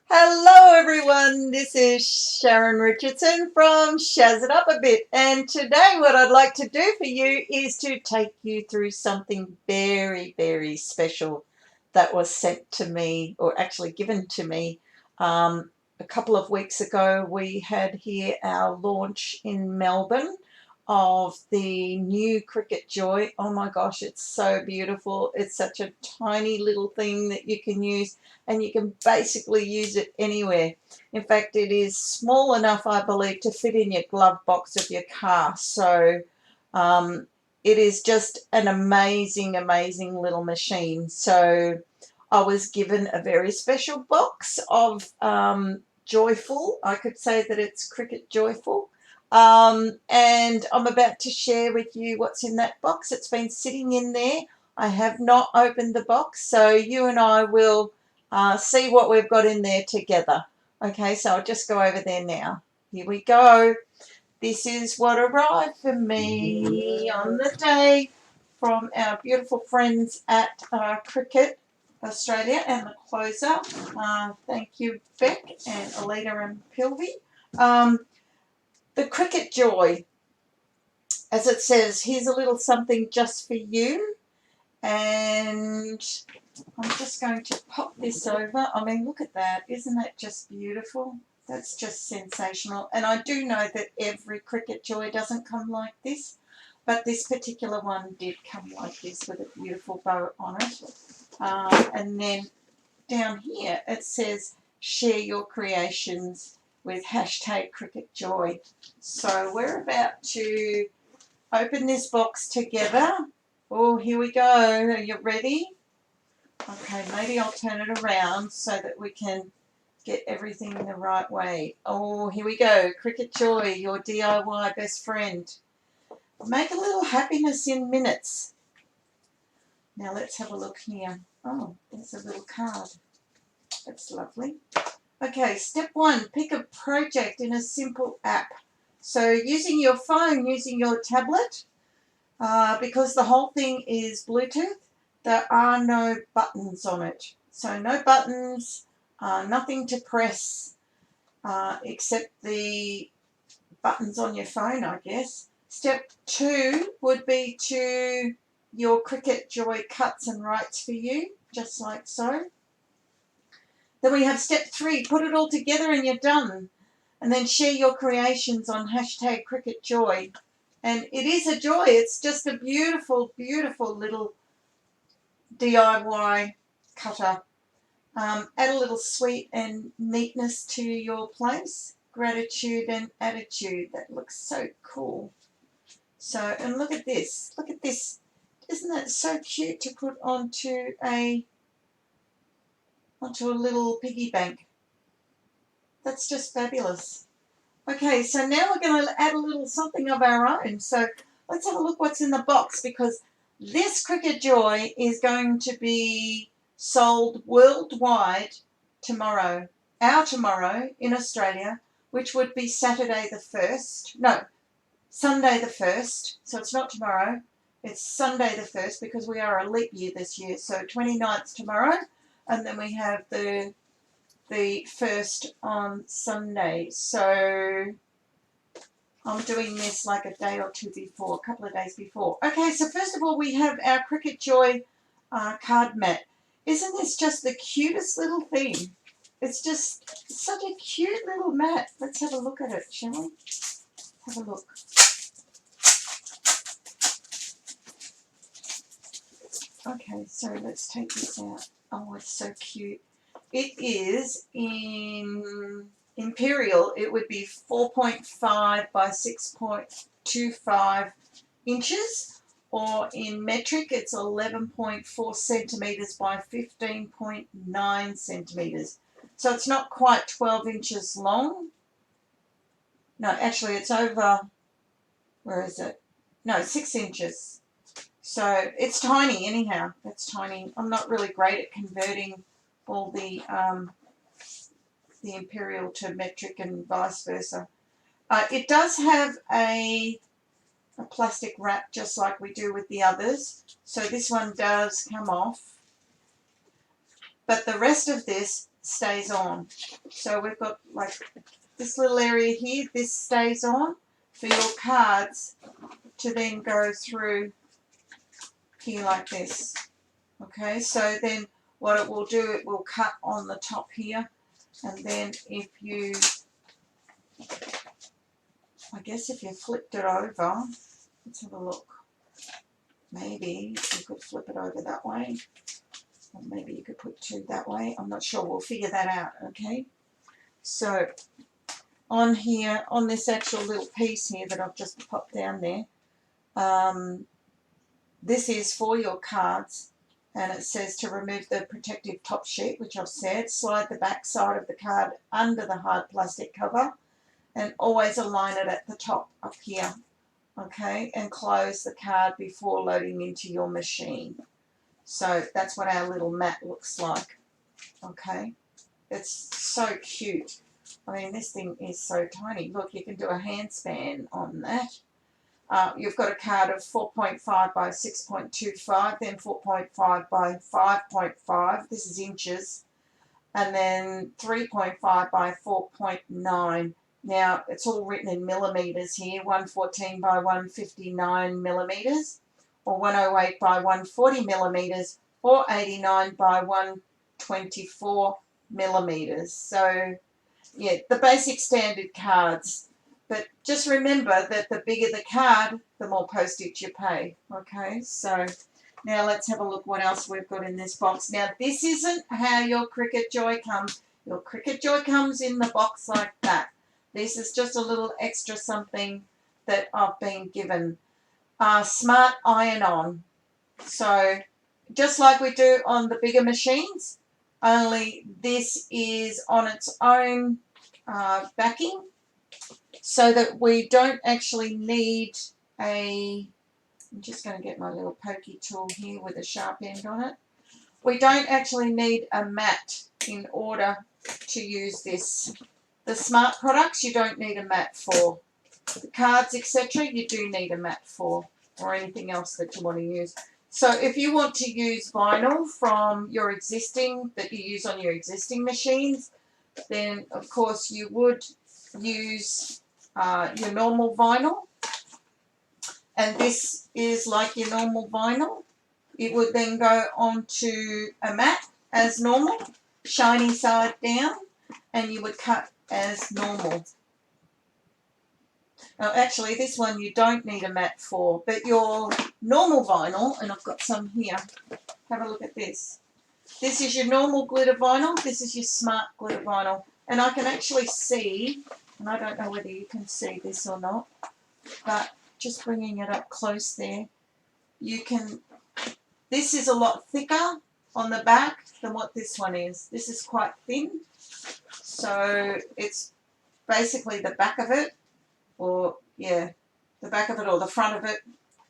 Hello everyone, this is Sharon Richardson from Shazz It Up a Bit, and today what I'd like to do for you is to take you through something very special that was sent to me, or actually given to me, a couple of weeks ago. We had here our launch in Melbourne of the new Cricut Joy. Oh my gosh, it's so beautiful. It's such a tiny little thing that you can use, and you can basically use it anywhere. In fact, it is small enough, I believe, to fit in your glove box of your car. So it is just an amazing little machine. So I was given a very special box of Joyful. I could say that it's Cricut Joyful. And I'm about to share with you what's in that box. It's been sitting in there. I have not opened the box, so you and I will see what we've got in there together. Okay, so I'll just go over there now. Here we go. This is what arrived for me on the day from our beautiful friends at Cricut Australia and the closer. Thank you, Beck and Alita and Pilvi. The Cricut Joy, as it says, here's a little something just for you. And I'm just going to pop this over. I mean, look at that. Isn't that just beautiful? That's just sensational. And I do know that every Cricut Joy doesn't come like this, but this particular one did come like this with a beautiful bow on it. And then down here it says, share your creations with hashtag Cricut Joy. So we're about to open this box together. Oh, here we go. Are you ready? Okay, maybe I'll turn it around so that we can get everything the right way. Oh, here we go. Cricut Joy, your DIY best friend. Make a little happiness in minutes. Now let's have a look here. Oh, there's a little card. That's lovely. Okay, step one, pick a project in a simple app. So using your phone, using your tablet, because the whole thing is Bluetooth, there are no buttons on it. So no buttons, nothing to press except the buttons on your phone, I guess. Step two would be to your Cricut Joy cuts and writes for you, just like so. Then we have step three, put it all together and you're done. And then share your creations on hashtag Cricut Joy. And it is a joy. It's just a beautiful little DIY cutter. Add a little sweet and neatness to your place. Gratitude and attitude. That looks so cool. So, and look at this. Look at this. Isn't that so cute to put onto a little piggy bank? That's just fabulous. Okay, so now we're going to add a little something of our own. So let's have a look what's in the box, because this Cricut Joy is going to be sold worldwide tomorrow. Our tomorrow in Australia, which would be Saturday the 1st. No, Sunday the 1st. So it's not tomorrow. It's Sunday the 1st because we are a leap year this year. So 29th tomorrow. And then we have the 1st on Sunday. So I'm doing this like a day or two before, a couple of days before. Okay, so first of all, we have our Cricut Joy card mat. Isn't this just the cutest little thing? It's just such a cute little mat. Let's have a look at it, shall we? Have a look. Okay, so let's take this out. Oh, it's so cute. It is in Imperial. It would be 4.5 by 6.25 inches, or in metric it's 11.4 centimeters by 15.9 centimeters. So it's not quite 12 inches long. No, actually it's over, where is it? No, 6 inches. So it's tiny anyhow. It's tiny. I'm not really great at converting all the imperial to metric and vice versa. It does have a plastic wrap just like we do with the others. So this one does come off. But the rest of this stays on. So we've got like this little area here, this stays on for your cards to then go through here like this. Okay, so then what it will do, it will cut on the top here, and then if you, I guess if you flipped it over, let's have a look. Maybe you could flip it over that way, or maybe you could put two that way. I'm not sure. We'll figure that out, okay? So on here, on this actual little piece here that I've just popped down there, this is for your cards, and it says to remove the protective top sheet, which I've said. Slide the back side of the card under the hard plastic cover, and always align it at the top up here, okay, and close the card before loading into your machine. So that's what our little mat looks like, okay. It's so cute. I mean, this thing is so tiny. Look, you can do a handspan on that. You've got a card of 4.5 by 6.25, then 4.5 by 5.5. This is inches. And then 3.5 by 4.9. Now, it's all written in millimetres here. 114 by 159 millimetres, or 108 by 140 millimetres, or 89 by 124 millimetres. So, yeah, the basic standard cards. But just remember that the bigger the card, the more postage you pay. Okay, so now let's have a look what else we've got in this box. Now, this isn't how your Cricut Joy comes. Your Cricut Joy comes in the box like that. This is just a little extra something that I've been given. Smart iron-on. So just like we do on the bigger machines, only this is on its own backing, so that we don't actually need a, I'm just going to get my little pokey tool here with a sharp end on it. We don't actually need a mat in order to use this. The smart products you don't need a mat for. The cards, etc., you do need a mat for, or anything else that you want to use. So if you want to use vinyl from your existing, that you use on your existing machines, then of course you would use your normal vinyl, and this is like your normal vinyl. It would then go onto a mat as normal, shiny side down, and you would cut as normal. Now actually this one you don't need a mat for, but your normal vinyl, and I've got some here, have a look at this. This is your normal glitter vinyl, this is your smart glitter vinyl, and I can actually see, and I don't know whether you can see this or not, but just bringing it up close there, you can, this is a lot thicker on the back than what this one is. This is quite thin, so it's basically the back of it, or yeah, the back of it or the front of it,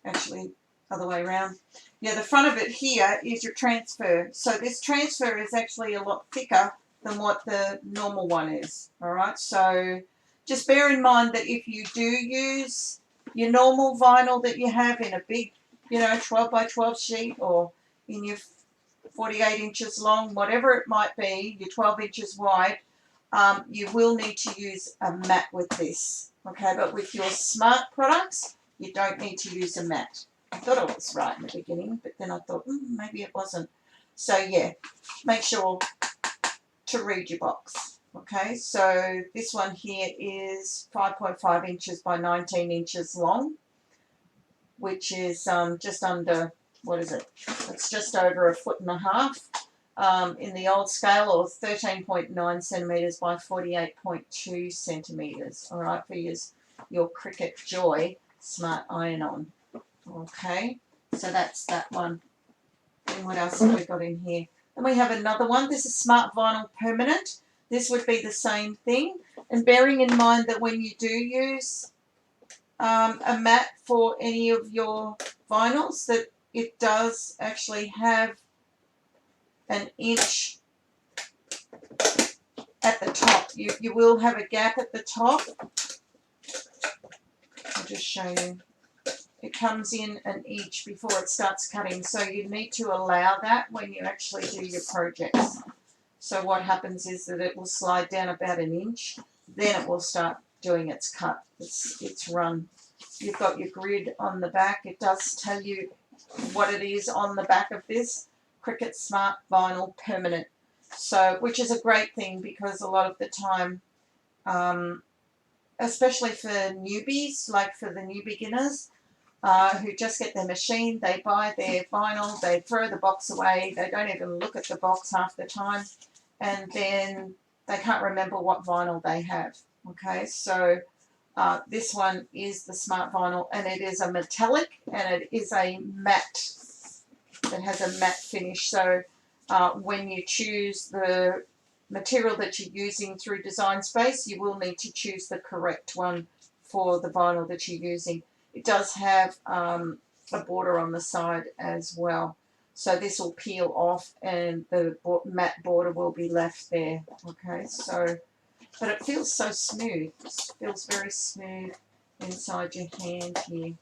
actually other way around. Yeah, the front of it here is your transfer. So this transfer is actually a lot thicker than what the normal one is. All right, so just bear in mind that if you do use your normal vinyl that you have in a big, 12 by 12 sheet, or in your 48 inches long, whatever it might be, your 12 inches wide, you will need to use a mat with this. Okay, but with your smart products, you don't need to use a mat. I thought I was right in the beginning, but then I thought, maybe it wasn't. So yeah, make sure to read your box. Okay, so this one here is 5.5 inches by 19 inches long, which is just under, what is it? It's just over 1.5 feet in the old scale, or 13.9 centimetres by 48.2 centimetres. All right, for your Cricut Joy Smart Iron-On. Okay, so that's that one. And what else have we got in here? Then we have another one. This is Smart Vinyl Permanent. This would be the same thing. And bearing in mind that when you do use a mat for any of your vinyls, that it does actually have an inch at the top. You will have a gap at the top. I'll just show you. It comes in an inch before it starts cutting, so you need to allow that when you actually do your projects. So what happens is that it will slide down about an inch, then it will start doing its cut, its run. You've got your grid on the back. It does tell you what it is on the back of this Cricut Smart Vinyl Permanent. So, which is a great thing because a lot of the time, especially for newbies, like for the new beginners, who just get their machine, they buy their vinyl, they throw the box away, they don't even look at the box half the time, and then they can't remember what vinyl they have. Okay, so this one is the Smart Vinyl, and it is a metallic, and it is a matte. It has a matte finish, so when you choose the material that you're using through Design Space, you will need to choose the correct one for the vinyl that you're using. It does have a border on the side as well. So this will peel off and the matte border will be left there. Okay, so, but it feels so smooth. It feels very smooth inside your hand here.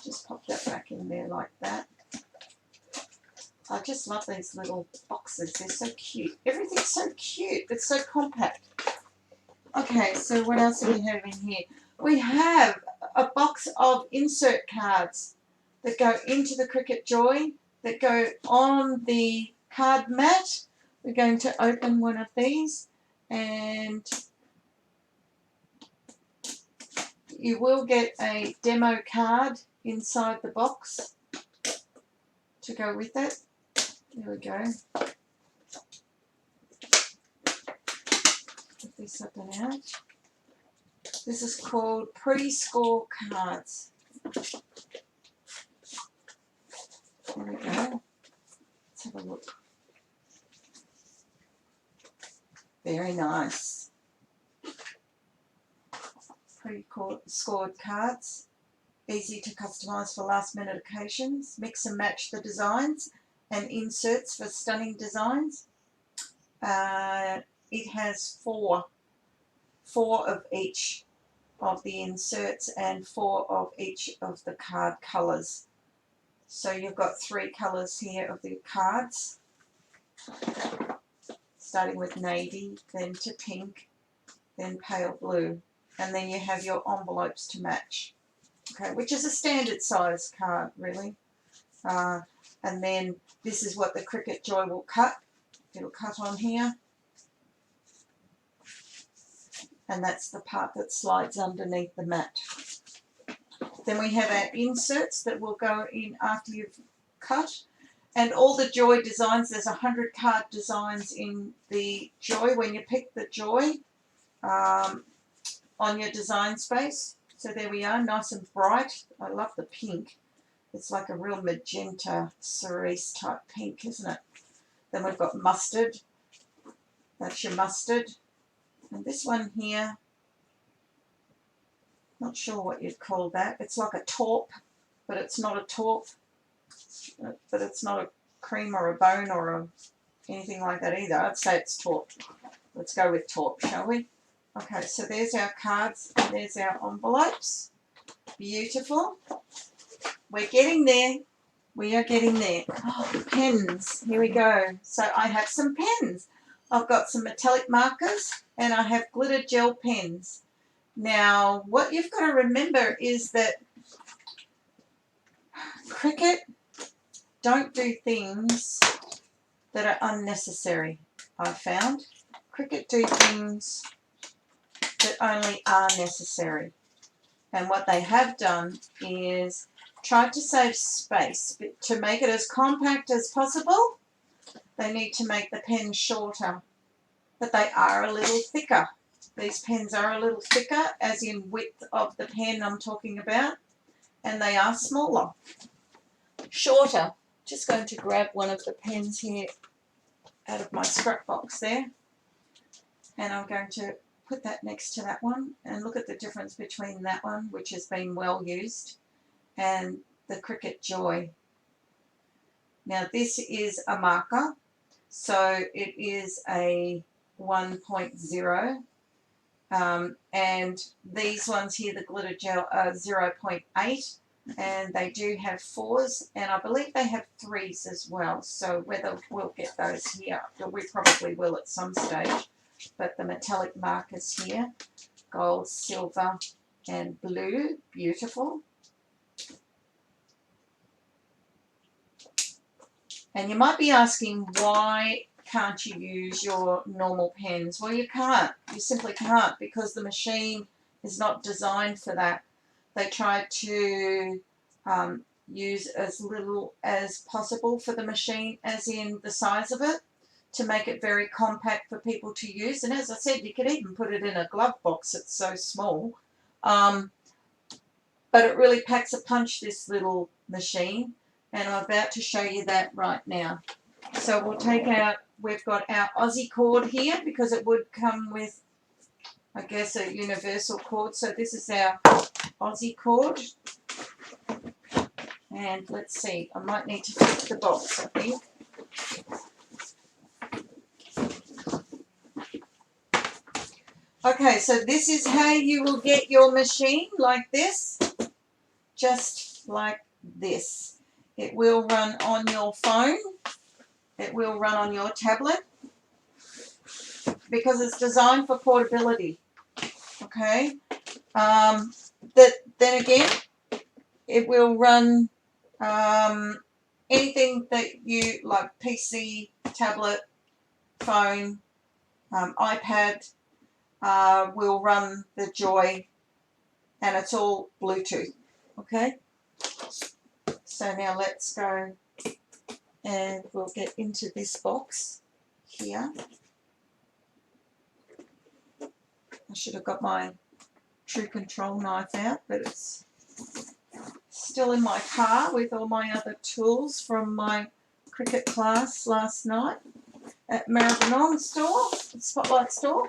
Just pop that back in there like that. I just love these little boxes. They're so cute. Everything's so cute. It's so compact. Okay, so what else do we have in here? We have a box of insert cards that go into the Cricut Joy, that go on the card mat. We're going to open one of these, and you will get a demo card inside the box to go with it. There we go. Put this up and out. This is called pre-score cards. There we go. Let's have a look. Very nice. Pre-scored cards. Easy to customise for last-minute occasions. Mix and match the designs and inserts for stunning designs. It has four of each of the inserts and 4 of each of the card colours. So you've got 3 colours here of the cards, starting with navy, then to pink, then pale blue, and then you have your envelopes to match. Okay, which is a standard size card really. And then this is what the Cricut Joy will cut. It'll cut on here. And that's the part that slides underneath the mat. Then we have our inserts that will go in after you've cut. And all the Joy designs, there's 100 card designs in the Joy when you pick the Joy on your Design Space. So there we are, nice and bright. I love the pink. It's like a real magenta cerise type pink, isn't it? Then we've got mustard. That's your mustard. And this one here, not sure what you'd call that. It's like a taupe, but it's not a taupe. But it's not a cream or a bone or anything like that either. I'd say it's taupe. Let's go with taupe, shall we? Okay, so there's our cards and there's our envelopes. Beautiful. We're getting there. We are getting there. Oh, pens. Here we go. So I have some pens. I've got some metallic markers and I have glitter gel pens. Now, what you've got to remember is that Cricut don't do things that are unnecessary, I've found. Cricut do things that only are necessary. And what they have done is tried to save space, but to make it as compact as possible, they need to make the pen shorter, but they are a little thicker. These pens are a little thicker, as in width of the pen I'm talking about, and they are smaller. Shorter. Just going to grab one of the pens here out of my scrap box there, and I'm going to put that next to that one and look at the difference between that one, which has been well used, and the Cricut Joy. Now this is a marker, so it is a 1.0, and these ones here, the glitter gel, are 0.8. and they do have 4s, and I believe they have 3s as well. So whether we'll get those here, we probably will at some stage. But the metallic markers here, gold, silver, and blue, beautiful. And you might be asking, why can't you use your normal pens? Well, you can't. You simply can't, because the machine is not designed for that. They try to use as little as possible for the machine, as in the size of it, to make it very compact for people to use. And as I said, you could even put it in a glove box. It's so small. But it really packs a punch, this little machine. And I'm about to show you that right now. So we'll take out, we've got our Aussie cord here, because it would come with, I guess, a universal cord. So this is our Aussie cord. And let's see, I might need to fix the box, I think. Okay, so this is how you will get your machine, like this, just like this. It will run on your phone. It will run on your tablet, because it's designed for portability. Okay. Then again, it will run anything that you like, PC, tablet, phone, iPad, will run the Joy, and it's all Bluetooth. Okay. So now let's go, and we'll get into this box here. I should have got my True Control knife out, but it's still in my car with all my other tools from my Cricut class last night at Maribyrnong store, Spotlight store.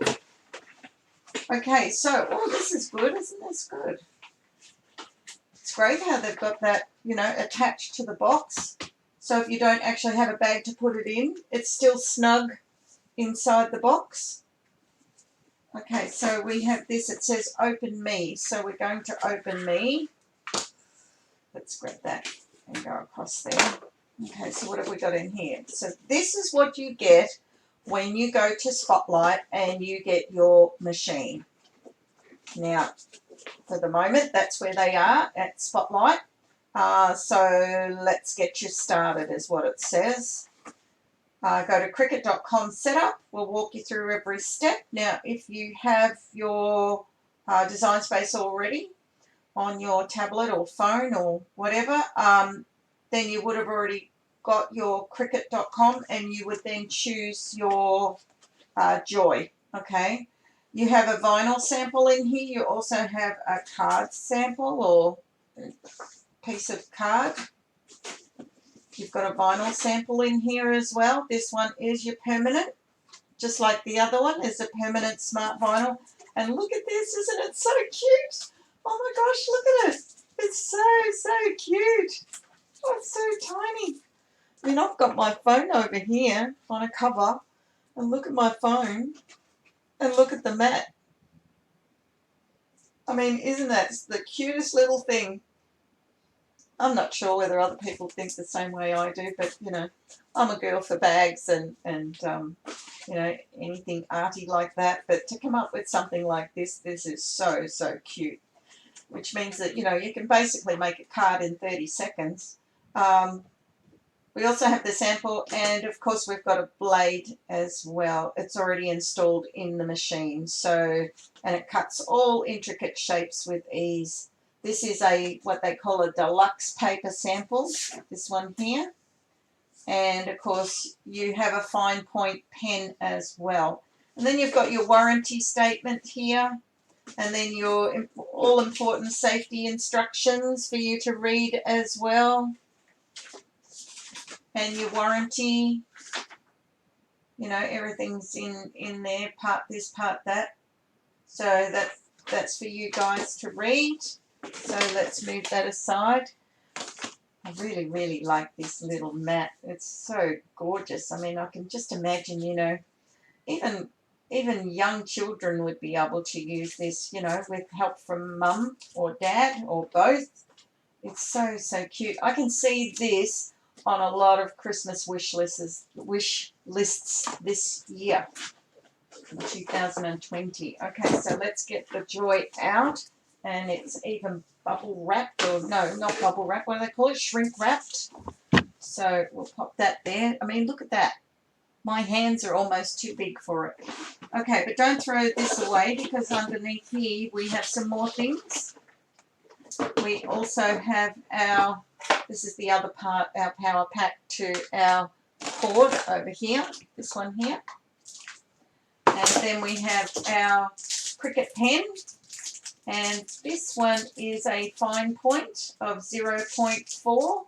Okay, so, oh, this is good. Isn't this good? It's great how they've got that, you know, attached to the box. So if you don't actually have a bag to put it in, it's still snug inside the box. Okay, so we have this. It says Open Me. So we're going to Open Me. Let's grab that and go across there. Okay, so what have we got in here? So this is what you get when you go to Spotlight and you get your machine. Now, for the moment, that's where they are at Spotlight. So let's get you started, is what it says. Go to Cricut.com setup. We'll walk you through every step. Now, if you have your design space already on your tablet or phone or whatever, then you would have already got your Cricut.com, and you would then choose your Joy. Okay. You have a vinyl sample in here. You also have a card sample, or a piece of card. You've got a vinyl sample in here as well. This one is your permanent, just like the other one is a permanent smart vinyl. And look at this, isn't it so cute? Oh my gosh, look at it. It's so cute. Oh, it's so tiny. I mean, I've got my phone over here on a cover, and look at my phone, and look at the mat. I mean, isn't that the cutest little thing? I'm not sure whether other people think the same way I do, but, you know, I'm a girl for bags and you know, anything arty like that. But to come up with something like this is so cute, which means that, you know, you can basically make a card in 30 seconds. We also have the sample, and of course we've got a blade as well. It's already installed in the machine, so, and it cuts all intricate shapes with ease. This is what they call a deluxe paper sample, this one here. And of course you have a fine point pen as well. And then you've got your warranty statement here, and then your all important safety instructions for you to read as well. And your warranty, you know, everything's in there, part this, part that. So that's for you guys to read. So let's move that aside. I really like this little mat. It's so gorgeous. I mean, I can just imagine, you know, even young children would be able to use this, you know, with help from mum or dad or both. It's so, so cute. I can see this on a lot of Christmas wish lists this year, 2020. Okay, so let's get the Joy out. And it's even bubble wrapped, or no, not bubble wrapped. What do they call it? Shrink wrapped. So we'll pop that there. I mean, look at that. My hands are almost too big for it. Okay, but don't throw this away, because underneath here we have some more things. We also have our, this is the other part, our power pack to our cord over here, this one here. And then we have our Cricut pen, and this one is a fine point of 0.4.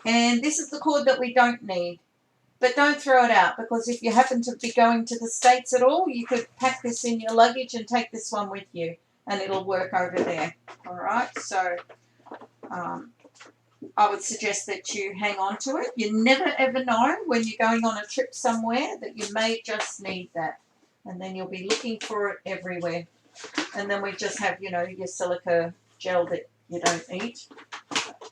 And this is the cord that we don't need. But don't throw it out, because if you happen to be going to the States at all, you could pack this in your luggage and take this one with you, and it'll work over there. All right, so I would suggest that you hang on to it. You never ever know when you're going on a trip somewhere that you may just need that, and then you'll be looking for it everywhere. And then we just have, you know, your silica gel that you don't need.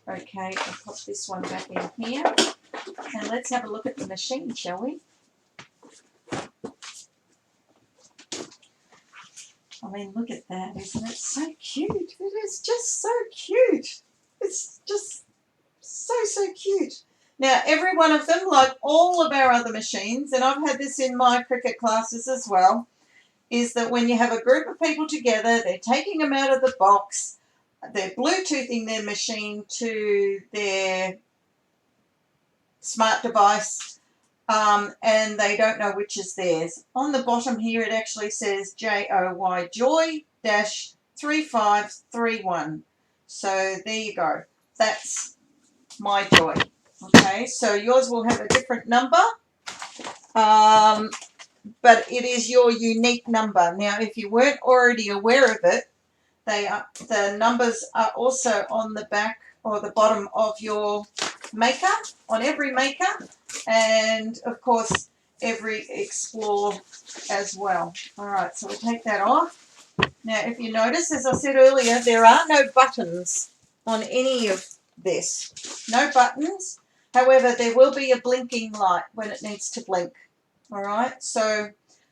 Okay, I'll pop this one back in here. And let's have a look at the machine, shall we? I mean, look at that. Isn't it so cute? It is just so cute. It's just so, so cute. Now, every one of them, like all of our other machines, and I've had this in my Cricut classes as well, is that when you have a group of people together, they're taking them out of the box, they're Bluetoothing their machine to their smart device, and they don't know which is theirs. On the bottom here, it actually says JOY, Joy-3531. So there you go. That's my Joy. Okay, so yours will have a different number, but it is your unique number. Now, if you weren't already aware of it, the numbers are also on the back or the bottom of your maker, on every maker, and of course every Explore as well. All right, so we'll take that off. Now, if you notice, as I said earlier, there are no buttons on any of this. No buttons. However, there will be a blinking light when it needs to blink. All right, so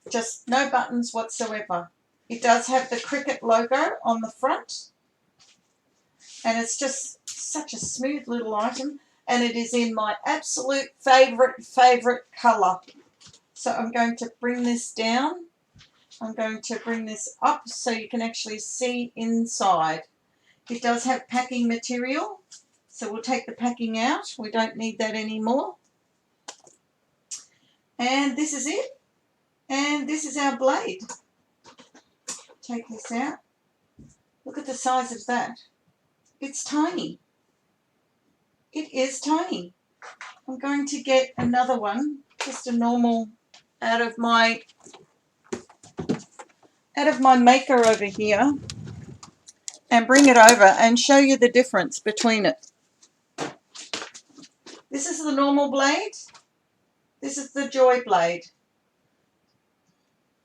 just no buttons whatsoever. It does have the Cricut logo on the front, and it's just such a smooth little item, and it is in my absolute favourite colour. So I'm going to bring this down. I'm going to bring this up so you can actually see inside. It does have packing material, so we'll take the packing out. We don't need that anymore. And this is it. And this is our blade. Take this out. Look at the size of that. It's tiny. It is tiny. I'm going to get another one, just a normal, out of my maker over here, and bring it over and show you the difference between it. This is the normal blade. This is the Joy blade.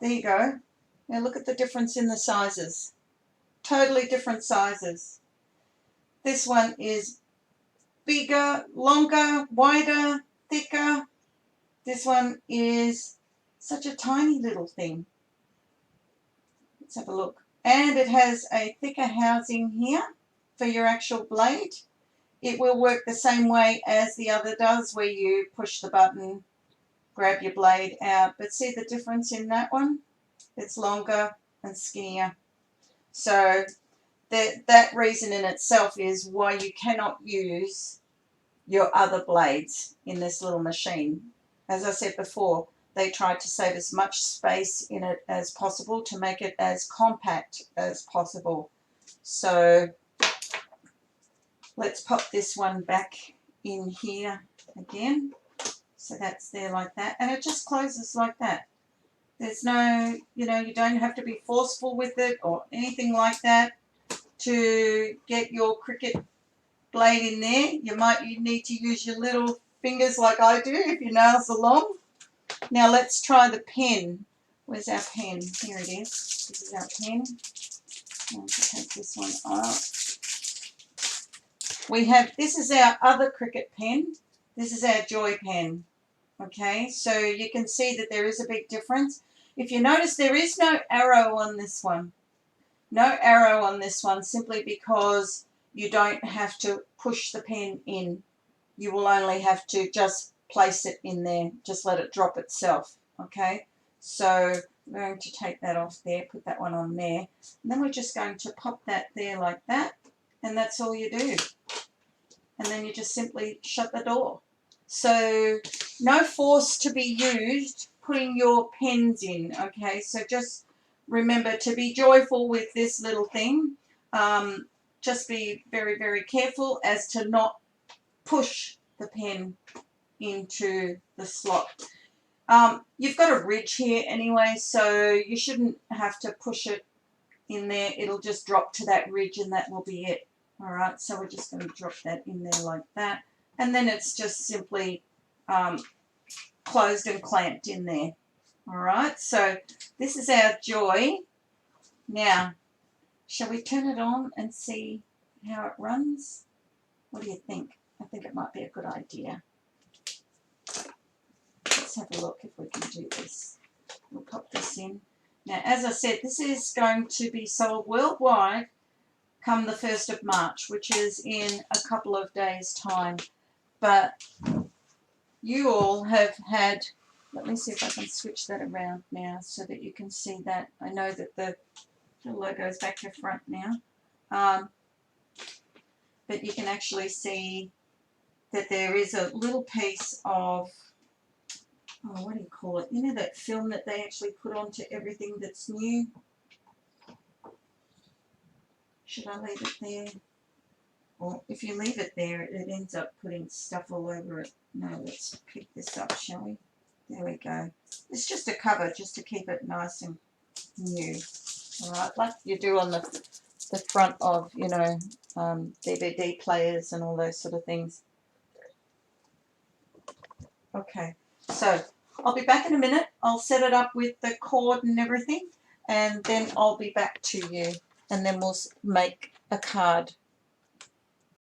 There you go. Now look at the difference in the sizes. Totally different sizes. This one is bigger, longer, wider, thicker. This one is such a tiny little thing. Let's have a look. And it has a thicker housing here for your actual blade. It will work the same way as the other does, where you push the button, grab your blade out. But see the difference in that one? It's longer and skinnier. So that reason in itself is why you cannot use your other blades in this little machine. As I said before, they tried to save as much space in it as possible to make it as compact as possible. So let's pop this one back in here again. So that's there like that. And it just closes like that. There's no, you don't have to be forceful with it or anything like that to get your Cricut blade in there. You need to use your little fingers like I do if your nails are long. Now let's try the pen. Where's our pen? Here it is. This is our pen. I'm going to take this one out. this is our other Cricut pen. This is our Joy pen. Okay, so you can see that there is a big difference. If you notice, there is no arrow on this one. No arrow on this one, simply because you don't have to push the pen in. You will only have to just place it in there. Just let it drop itself. Okay, so we're going to take that off there, put that one on there. And then we're just going to pop that there like that. And that's all you do. And then you just simply shut the door. So no force to be used putting your pens in, okay? So just remember to be joyful with this little thing. Just be very, very careful as to not push the pen into the slot. You've got a ridge here anyway, so you shouldn't have to push it in there. It'll just drop to that ridge and that will be it. All right, so we're just going to drop that in there like that. And then it's just simply closed and clamped in there. All right, so this is our Joy. Now, shall we turn it on and see how it runs? What do you think? I think it might be a good idea. Let's have a look if we can do this. We'll pop this in. Now, as I said, this is going to be sold worldwide come the 1st of March, which is in a couple of days' time. But you all have had, let me see if I can switch that around now so that you can see that. I know that the logo is back to front now. But you can actually see that there is a little piece of, oh, what do you call it? You know that film that they actually put onto everything that's new? Should I leave it there? Well, if you leave it there, it ends up putting stuff all over it. No, let's pick this up, shall we? There we go. It's just a cover, just to keep it nice and new. All right, like you do on the front of, you know, DVD players and all those sort of things. Okay, so I'll be back in a minute. I'll set it up with the cord and everything, and then I'll be back to you, and then we'll make a card